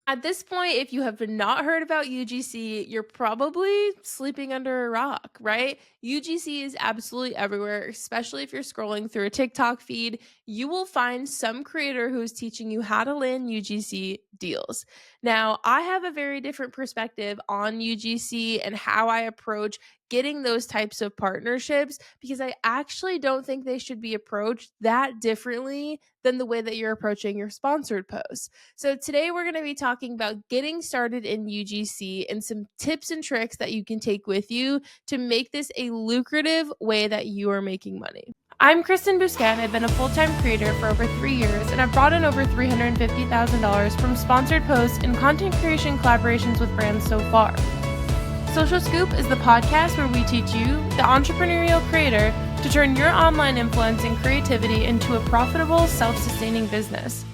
At this point, if you have not heard about UGC, you're probably sleeping under a rock, right? UGC is absolutely everywhere, especially if you're scrolling through a TikTok feed. You will find some creator who's teaching you how to land UGC deals. Now, I have a very different perspective on UGC and how I approach getting those types of partnerships because I actually don't think they should be approached that differently than the way that you're approaching your sponsored posts. So, today we're going to be talking about getting started in UGC and some tips and tricks that you can take with you to make this a lucrative way that you are making money. I'm Kristen Buscan. I've been a full-time creator for over 3 years, and I've brought in over $350,000 from sponsored posts and content creation collaborations with brands so far. Social Scoop is the podcast where we teach you, the entrepreneurial creator, to turn your online influence and creativity into a profitable, self-sustaining business.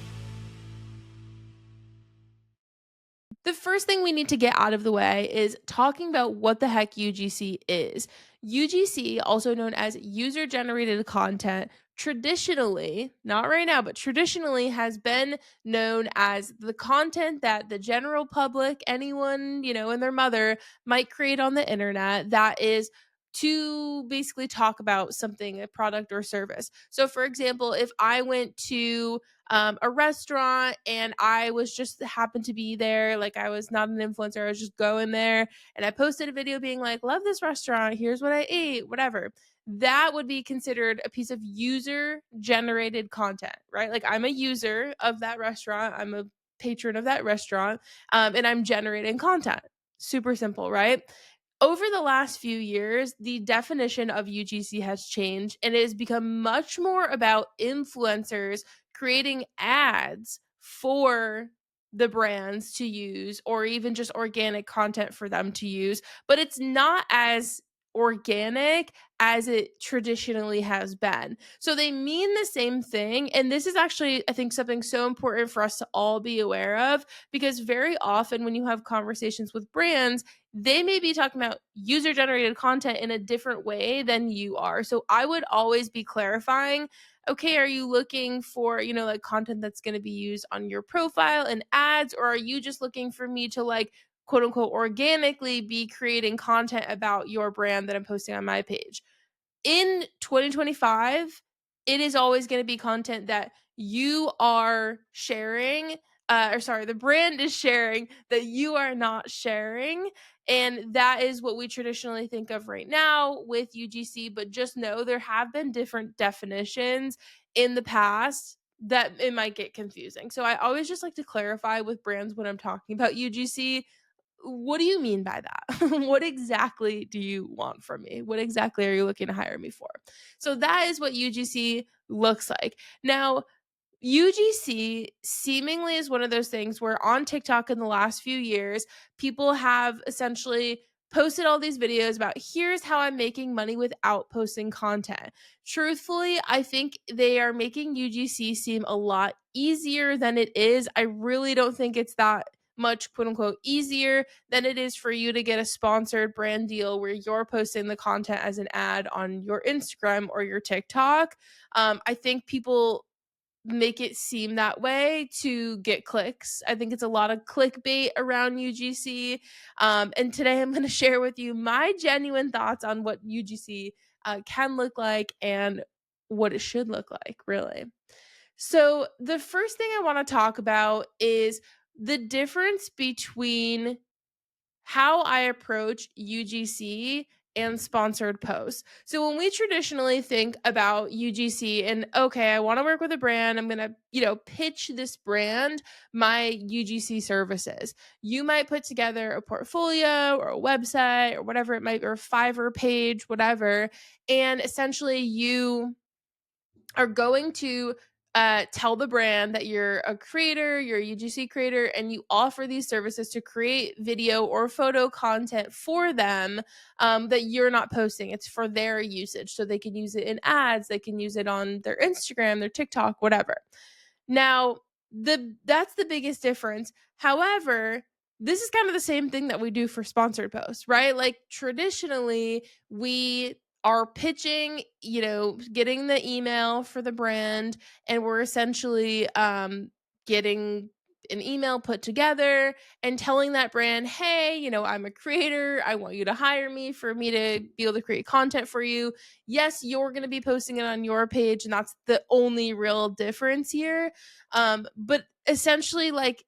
The first thing we need to get out of the way is talking about what the heck UGC is. UGC, also known as user generated content, traditionally, not right now, but traditionally has been known as the content that the general public, anyone, and their mother might create on the internet that is to basically talk about something, a product or service. So, for example, if I went to a restaurant and I was just happened to be there. Like I was not an influencer. I was just going there and I posted a video being like, love this restaurant. Here's what I ate, whatever. That would be considered a piece of user generated content, right? Like I'm a user of that restaurant. I'm a patron of that restaurant and I'm generating content. Super simple, right? Over the last few years, the definition of UGC has changed and it has become much more about influencers creating ads for the brands to use or even just organic content for them to use, but it's not as organic as it traditionally has been. So they mean the same thing. And this is actually, I think, something so important for us to all be aware of because very often when you have conversations with brands, they may be talking about user generated content in a different way than you are. So I would always be clarifying, okay, are you looking for, like content that's going to be used on your profile and ads, or are you just looking for me to like quote unquote organically be creating content about your brand that I'm posting on my page? In 2025, it is always going to be content that you are sharing, or sorry, the brand is sharing that you are not sharing. And that is what we traditionally think of right now with UGC. But just know there have been different definitions in the past that it might get confusing. So I always just like to clarify with brands when I'm talking about UGC, what do you mean by that? What exactly do you want from me? What exactly are you looking to hire me for? So that is what UGC looks like. Now, UGC seemingly is one of those things where on TikTok in the last few years, people have essentially posted all these videos about here's how I'm making money without posting content. Truthfully, I think they are making UGC seem a lot easier than it is. I really don't think it's that much quote unquote easier than it is for you to get a sponsored brand deal where you're posting the content as an ad on your Instagram or your TikTok. I think people make it seem that way to get clicks. I think it's a lot of clickbait around UGC. And today I'm going to share with you my genuine thoughts on what UGC can look like and what it should look like, really. So, the first thing I want to talk about is the difference between how I approach UGC and sponsored posts. So when we traditionally think about UGC and okay, I want to work with a brand, I'm going to, pitch this brand my UGC services. You might put together a portfolio or a website or whatever it might be, or a Fiverr page, whatever, and essentially you are going to tell the brand that you're a creator, you're a UGC creator, and you offer these services to create video or photo content for them that you're not posting. It's for their usage. So they can use it in ads, they can use it on their Instagram, their TikTok, whatever. Now, that's the biggest difference. However, this is kind of the same thing that we do for sponsored posts, right? Like traditionally, we are pitching, getting the email for the brand, and we're essentially getting an email put together and telling that brand, hey, I'm a creator. I want you to hire me for me to be able to create content for you. Yes, you're going to be posting it on your page, and that's the only real difference here. But essentially, like,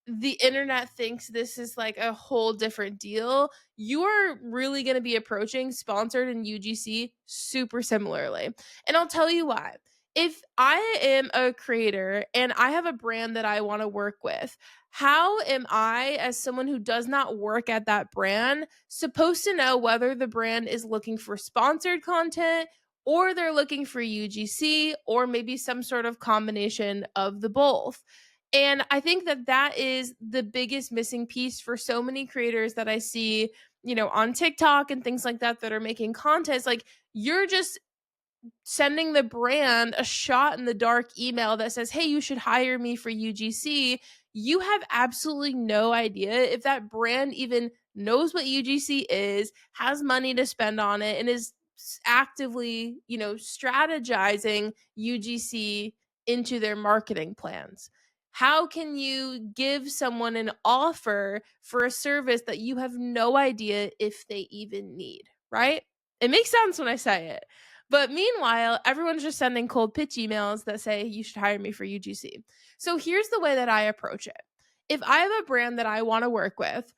the internet thinks this is like a whole different deal. You're really going to be approaching sponsored and UGC super similarly. And I'll tell you why. If I am a creator and I have a brand that I want to work with, how am I, as someone who does not work at that brand, supposed to know whether the brand is looking for sponsored content or they're looking for UGC or maybe some sort of combination of the both? And I think that that is the biggest missing piece for so many creators that I see, on TikTok and things like that are making content. It's like, you're just sending the brand a shot in the dark email that says, hey, you should hire me for UGC. You have absolutely no idea if that brand even knows what UGC is, has money to spend on it, and is actively, strategizing UGC into their marketing plans. How can you give someone an offer for a service that you have no idea if they even need, right? It makes sense when I say it. But meanwhile, everyone's just sending cold pitch emails that say, you should hire me for UGC. So here's the way that I approach it. If I have a brand that I want to work with,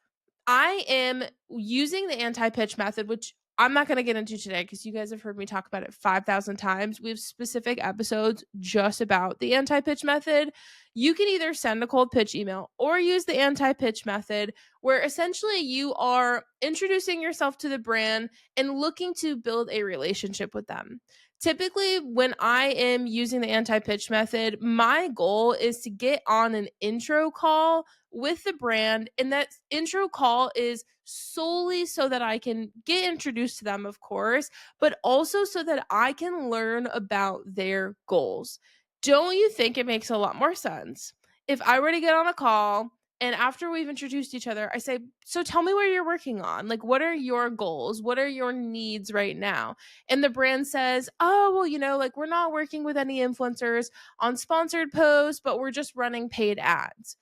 I am using the anti-pitch method, which I'm not going to get into today because you guys have heard me talk about it 5,000 times. We have specific episodes just about the anti-pitch method. You can either send a cold pitch email or use the anti-pitch method, where essentially you are introducing yourself to the brand and looking to build a relationship with them. Typically, when I am using the anti-pitch method, my goal is to get on an intro call with the brand, and that intro call is solely so that I can get introduced to them, of course, but also so that I can learn about their goals. Don't you think it makes a lot more sense if I were to get on a call and after we've introduced each other, I say, so tell me what you're working on. Like, what are your goals? What are your needs right now? And the brand says, oh, well, like, we're not working with any influencers on sponsored posts, but we're just running paid ads.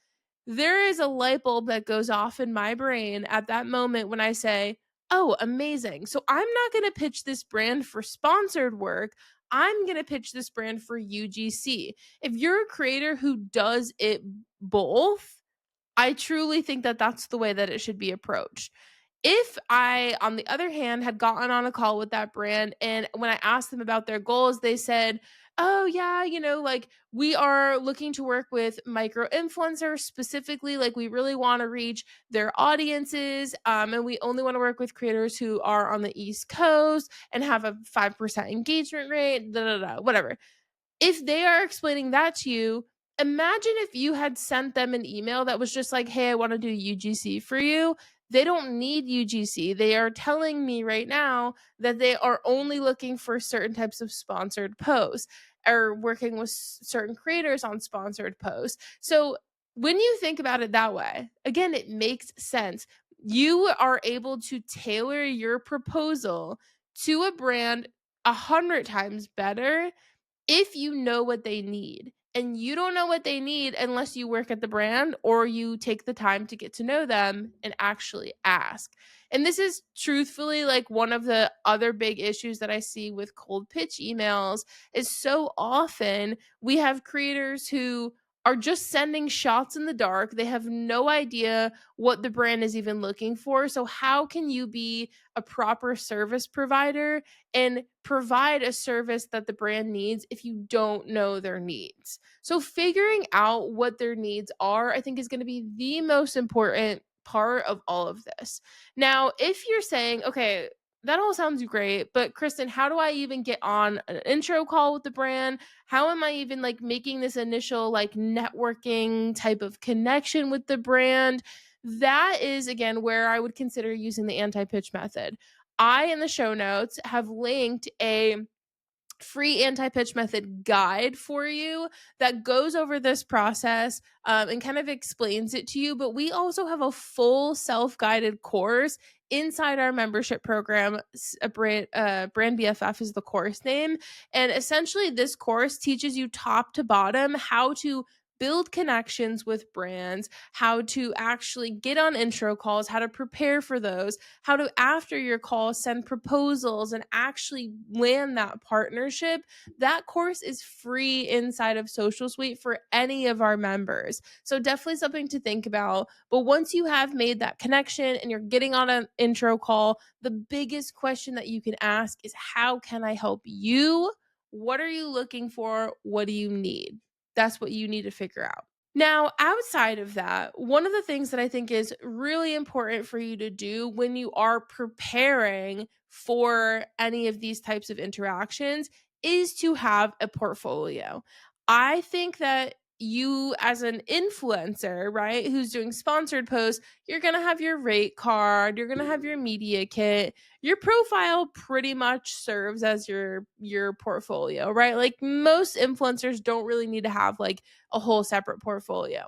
There is a light bulb that goes off in my brain at that moment when I say, oh, amazing. So I'm not going to pitch this brand for sponsored work. I'm going to pitch this brand for UGC. If you're a creator who does it both, I truly think that that's the way that it should be approached. If I, on the other hand, had gotten on a call with that brand and when I asked them about their goals, they said, oh, yeah, like, we are looking to work with micro influencers specifically. Like, we really want to reach their audiences. And we only want to work with creators who are on the East Coast and have a 5% engagement rate, whatever. If they are explaining that to you, imagine if you had sent them an email that was just like, hey, I want to do UGC for you. They don't need UGC. They are telling me right now that they are only looking for certain types of sponsored posts or working with certain creators on sponsored posts. So when you think about it that way, again, it makes sense. You are able to tailor your proposal to a brand 100 times better if you know what they need. And you don't know what they need unless you work at the brand or you take the time to get to know them and actually ask. And this is truthfully like one of the other big issues that I see with cold pitch emails is so often we have creators who are just sending shots in the dark. They have no idea what the brand is even looking for. So how can you be a proper service provider and provide a service that the brand needs if you don't know their needs? So figuring out what their needs are, I think, is going to be the most important part of all of this. Now, if you're saying, okay, that all sounds great, but Kristen, how do I even get on an intro call with the brand? How am I even like making this initial like networking type of connection with the brand? That is again where I would consider using the anti-pitch method. I, in the show notes, have linked a free anti-pitch method guide for you that goes over this process and kind of explains it to you. But we also have a full self-guided course inside our membership program. Brand BFF is the course name. And essentially this course teaches you top to bottom how to build connections with brands, how to actually get on intro calls, how to prepare for those, how to, after your call, send proposals and actually land that partnership. That course is free inside of Social Suite for any of our members. So definitely something to think about. But once you have made that connection and you're getting on an intro call, the biggest question that you can ask is, how can I help you? What are you looking for? What do you need? That's what you need to figure out. Now, outside of that, one of the things that I think is really important for you to do when you are preparing for any of these types of interactions is to have a portfolio. I think that you, as an influencer, right, who's doing sponsored posts, you're going to have your rate card, you're going to have your media kit. Your profile pretty much serves as your portfolio, right? Like most influencers don't really need to have like a whole separate portfolio.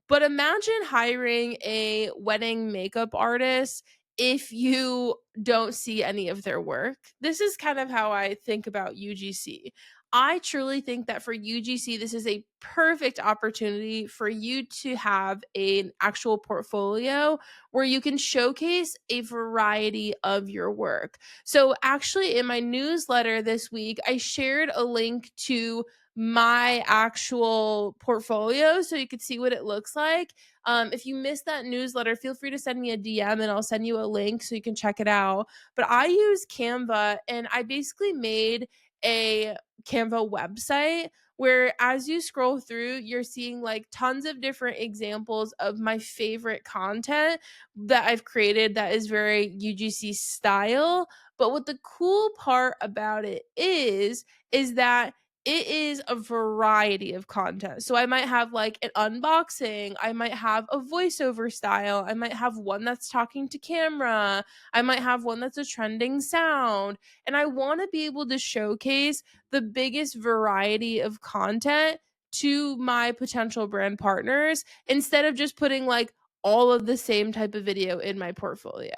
But imagine hiring a wedding makeup artist if you don't see any of their work. This is kind of how I think about UGC. I truly think that for UGC, this is a perfect opportunity for you to have an actual portfolio where you can showcase a variety of your work. So, actually, in my newsletter this week, I shared a link to my actual portfolio so you could see what it looks like. If you missed that newsletter, feel free to send me a DM and I'll send you a link so you can check it out. But I use Canva and I basically made a Canva website where as you scroll through, you're seeing like tons of different examples of my favorite content that I've created that is very UGC style. But what the cool part about it is that it is a variety of content. So I might have like an unboxing, I might have a voiceover style, I might have one that's talking to camera, I might have one that's a trending sound. And I want to be able to showcase the biggest variety of content to my potential brand partners instead of just putting like all of the same type of video in my portfolio.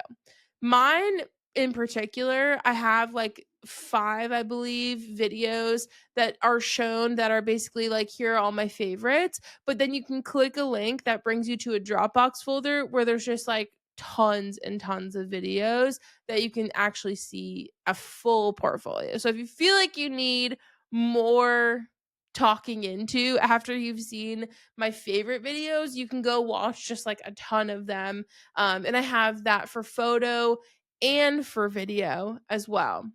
Mine in particular, I have like 5, I believe, videos that are shown that are basically like, here are all my favorites. But then you can click a link that brings you to a Dropbox folder where there's just like tons and tons of videos that you can actually see a full portfolio. So if you feel like you need more talking into after you've seen my favorite videos, you can go watch just like a ton of them. And I have that for photo and for video as well.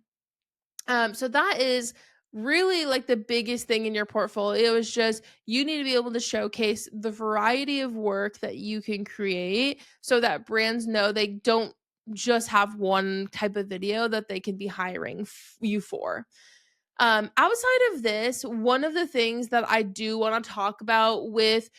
So that is really like the biggest thing in your portfolio is just you need to be able to showcase the variety of work that you can create so that brands know they don't just have one type of video that they can be hiring you for. Outside of this, one of the things that I do want to talk about with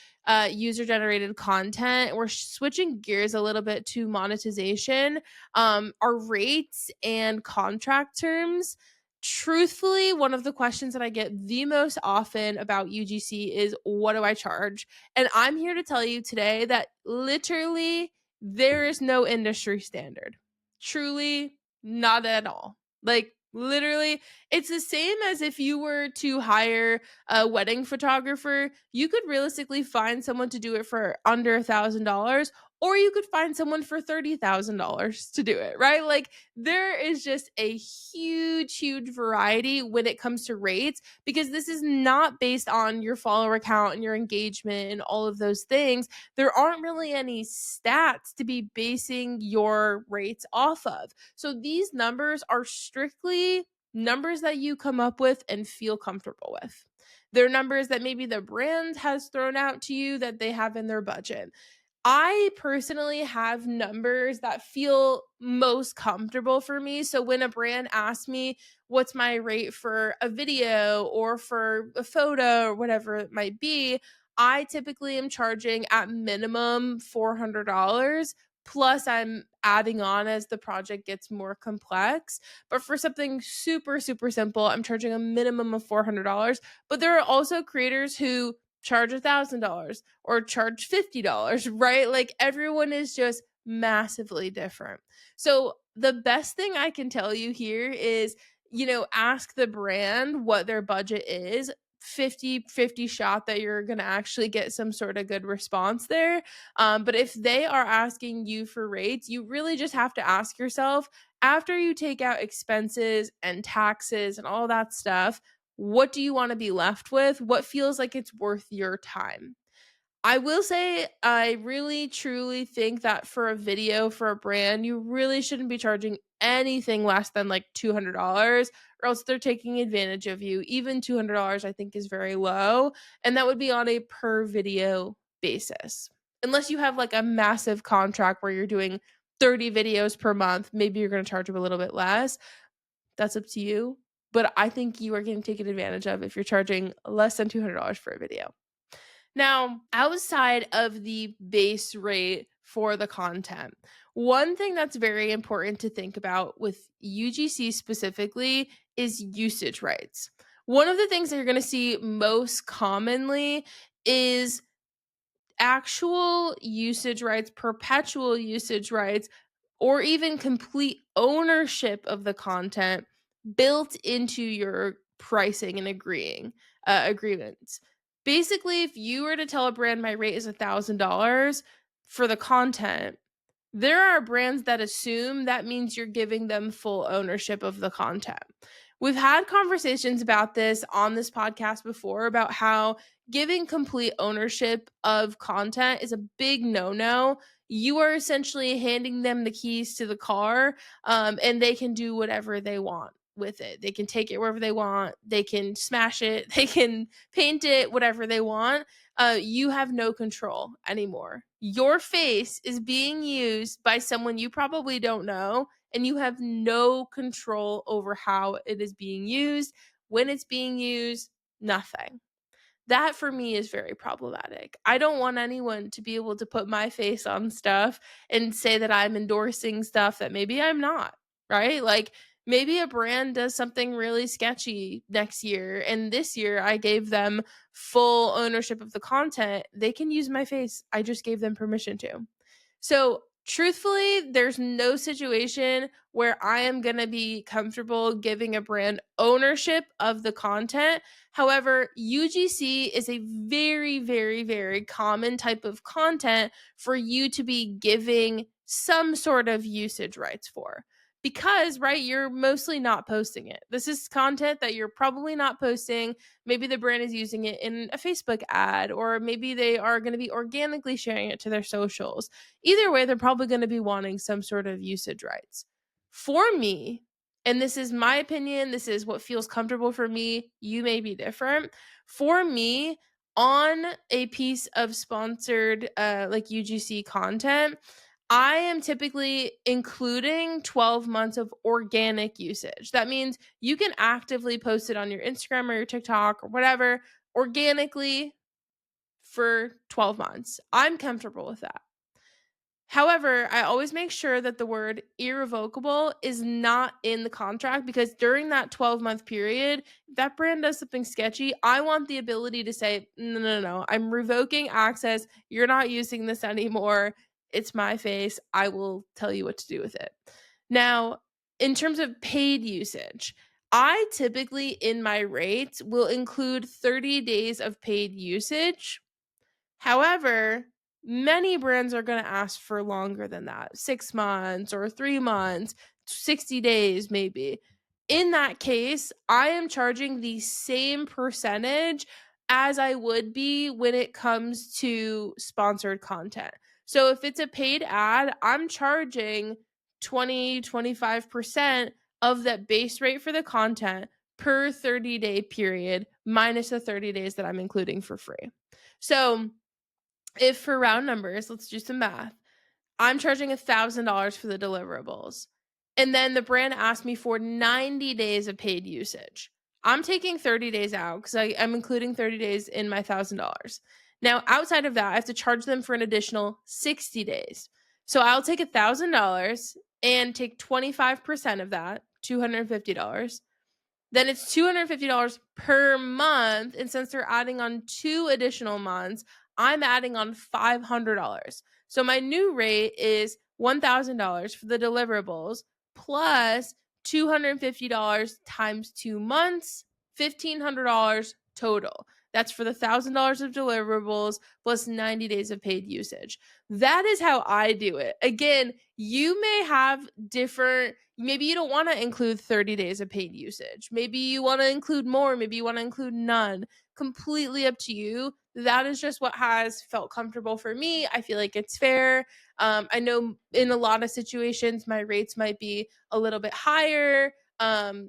user generated content, we're switching gears a little bit to monetization, are rates and contract terms. Truthfully, one of the questions that I get the most often about UGC is, what do I charge? And I'm here to tell you today that literally there is no industry standard. Truly, not at all. Like, literally, it's the same as if you were to hire a wedding photographer. You could realistically find someone to do it for under $1,000, or you could find someone for $30,000 to do it, right? Like, there is just a huge, huge variety when it comes to rates because this is not based on your follower count and your engagement and all of those things. There aren't really any stats to be basing your rates off of. So these numbers are strictly numbers that you come up with and feel comfortable with. They're numbers that maybe the brand has thrown out to you that they have in their budget. I personally have numbers that feel most comfortable for me. So when a brand asks me what's my rate for a video or for a photo or whatever it might be, I typically am charging at minimum $400. Plus, I'm adding on as the project gets more complex. But for something super, super simple, I'm charging a minimum of $400. But there are also creators who charge $1,000 or charge $50, right? Like everyone is just massively different. So the best thing I can tell you here is, ask the brand what their budget is. 50-50 shot that you're going to actually get some sort of good response there. But if they are asking you for rates, you really just have to ask yourself, after you take out expenses and taxes and all that stuff, what do you want to be left with? What feels like it's worth your time? I will say, I really truly think that for a video for a brand, you really shouldn't be charging anything less than like $200, or else they're taking advantage of you. Even $200, I think, is very low. And that would be on a per video basis. Unless you have like a massive contract where you're doing 30 videos per month, maybe you're going to charge them a little bit less. That's up to you. But I think you are getting taken advantage of if you're charging less than $200 for a video. Now, outside of the base rate for the content, one thing that's very important to think about with UGC specifically is usage rights. One of the things that you're going to see most commonly is actual usage rights, perpetual usage rights, or even complete ownership of the content built into your pricing and agreements. Basically, if you were to tell a brand my rate is $1,000 for the content, there are brands that assume that means you're giving them full ownership of the content. We've had conversations about this on this podcast before about how giving complete ownership of content is a big no-no. You are essentially handing them the keys to the car, and they can do whatever they want with it. They can take it wherever they want. They can smash it. They can paint it, whatever they want. You have no control anymore. Your face is being used by someone you probably don't know, and you have no control over how it is being used, when it's being used, nothing. That for me is very problematic. I don't want anyone to be able to put my face on stuff and say that I'm endorsing stuff that maybe I'm not, right? Like maybe a brand does something really sketchy next year, and this year I gave them full ownership of the content. They can use my face. I just gave them permission to. So, truthfully, there's no situation where I am going to be comfortable giving a brand ownership of the content. However, UGC is a very, very, very common type of content for you to be giving some sort of usage rights for. Because, right, you're mostly not posting it. This is content that you're probably not posting. Maybe the brand is using it in a Facebook ad, or maybe they are going to be organically sharing it to their socials. Either way, they're probably going to be wanting some sort of usage rights. For me, and this is my opinion, this is what feels comfortable for me, you may be different. For me, on a piece of sponsored like UGC content, I am typically including 12 months of organic usage. That means you can actively post it on your Instagram or your TikTok or whatever organically for 12 months. I'm comfortable with that. However, I always make sure that the word irrevocable is not in the contract, because during that 12-month period, if that brand does something sketchy, I want the ability to say, no, I'm revoking access. You're not using this anymore. It's my face. I will tell you what to do with it. Now, in terms of paid usage, I typically in my rates will include 30 days of paid usage. However, many brands are going to ask for longer than that, 6 months or 3 months, 60 days maybe. In that case, I am charging the same percentage as I would be when it comes to sponsored content. So if it's a paid ad, I'm charging 25% of that base rate for the content per 30-day period, minus the 30 days that I'm including for free. So if for round numbers, let's do some math, I'm charging $1,000 for the deliverables, and then the brand asked me for 90 days of paid usage, I'm taking 30 days out because I'm including 30 days in my $1,000. Now, outside of that, I have to charge them for an additional 60 days. So I'll take $1,000 and take 25% of that, $250. Then it's $250 per month. And since they're adding on 2 additional months, I'm adding on $500. So my new rate is $1,000 for the deliverables plus $250 times 2 months, $1,500 total. That's for the $1,000 of deliverables plus 90 days of paid usage. That is how I do it. Again, you may have different, maybe you don't want to include 30 days of paid usage. Maybe you want to include more. Maybe you want to include none. Completely up to you. That is just what has felt comfortable for me. I feel like it's fair. I know in a lot of situations, my rates might be a little bit higher.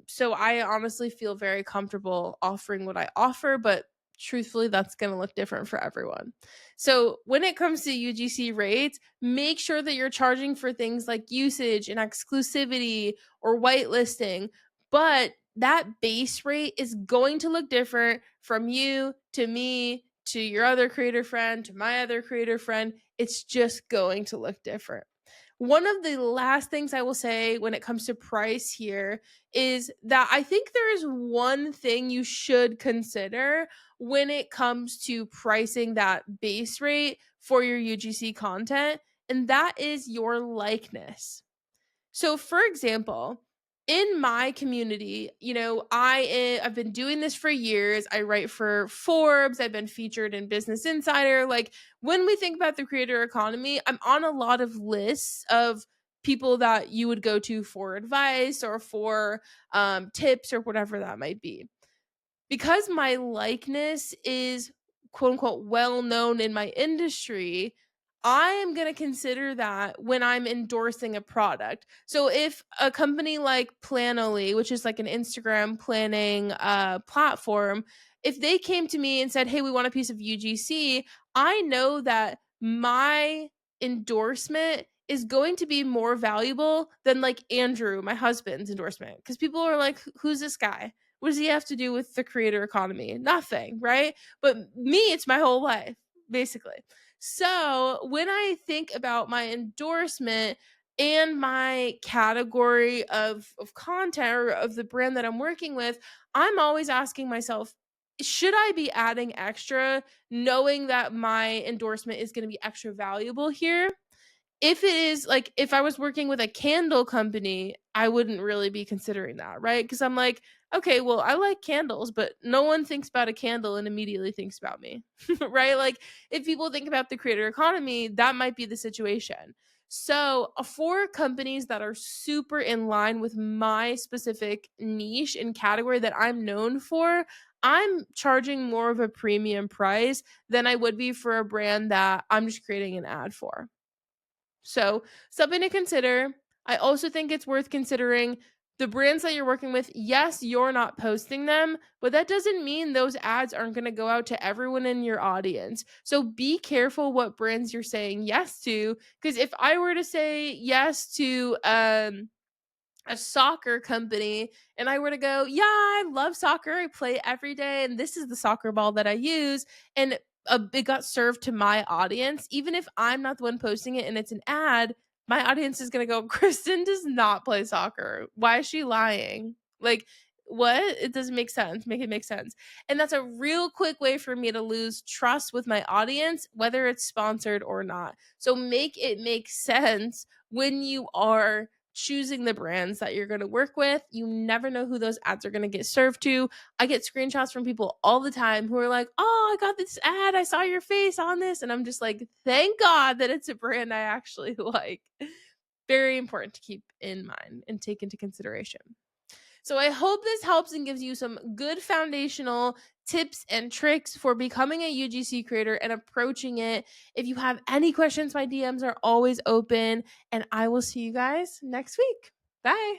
So I honestly feel very comfortable offering what I offer, but truthfully, that's going to look different for everyone. So when it comes to UGC rates, make sure that you're charging for things like usage and exclusivity or whitelisting, but that base rate is going to look different from you to me to your other creator friend to my other creator friend. It's just going to look different. One of the last things I will say when it comes to price here is that I think there is one thing you should consider when it comes to pricing that base rate for your UGC content, and that is your likeness. So, for example, in my community, I've been doing this for years. I write for Forbes. I've been featured in Business Insider. Like, when we think about the creator economy, I'm on a lot of lists of people that you would go to for advice or for tips or whatever that might be. Because my likeness is quote unquote well known in my industry, I am going to consider that when I'm endorsing a product. So if a company like Planoly, which is like an Instagram planning platform, if they came to me and said, "Hey, we want a piece of UGC," I know that my endorsement is going to be more valuable than like Andrew, my husband's endorsement, because people are like, "Who's this guy? What does he have to do with the creator economy? Nothing, right?" But me, it's my whole life, basically. So when I think about my endorsement and my category of content or of the brand that I'm working with, I'm always asking myself, should I be adding extra knowing that my endorsement is going to be extra valuable here? If it is like, if I was working with a candle company, I wouldn't really be considering that, right? Because I'm like, okay, well, I like candles, but no one thinks about a candle and immediately thinks about me, right? Like, if people think about the creator economy, that might be the situation. So, for companies that are super in line with my specific niche and category that I'm known for, I'm charging more of a premium price than I would be for a brand that I'm just creating an ad for. So, something to consider. I also think it's worth considering the brands that you're working with. Yes, you're not posting them, but that doesn't mean those ads aren't going to go out to everyone in your audience. So, be careful what brands you're saying yes to. Because if I were to say yes to, a soccer company and I were to go, "Yeah, I love soccer. I play every day and this is the soccer ball that I use." And it got served to my audience, even if I'm not the one posting it and it's an ad, my audience is going to go, "Kristen does not play soccer. Why is she lying?" Like, what? It doesn't make sense. Make it make sense. And that's a real quick way for me to lose trust with my audience, whether it's sponsored or not. So make it make sense when you are choosing the brands that you're going to work with. You never know who those ads are going to get served to. I get screenshots from people all the time who are like, "Oh, I got this ad. I saw your face on this." And I'm just like, thank God that it's a brand I actually like. Very important to keep in mind and take into consideration. So I hope this helps and gives you some good foundational tips and tricks for becoming a UGC creator and approaching it. If you have any questions, my DMs are always open, and I will see you guys next week. Bye.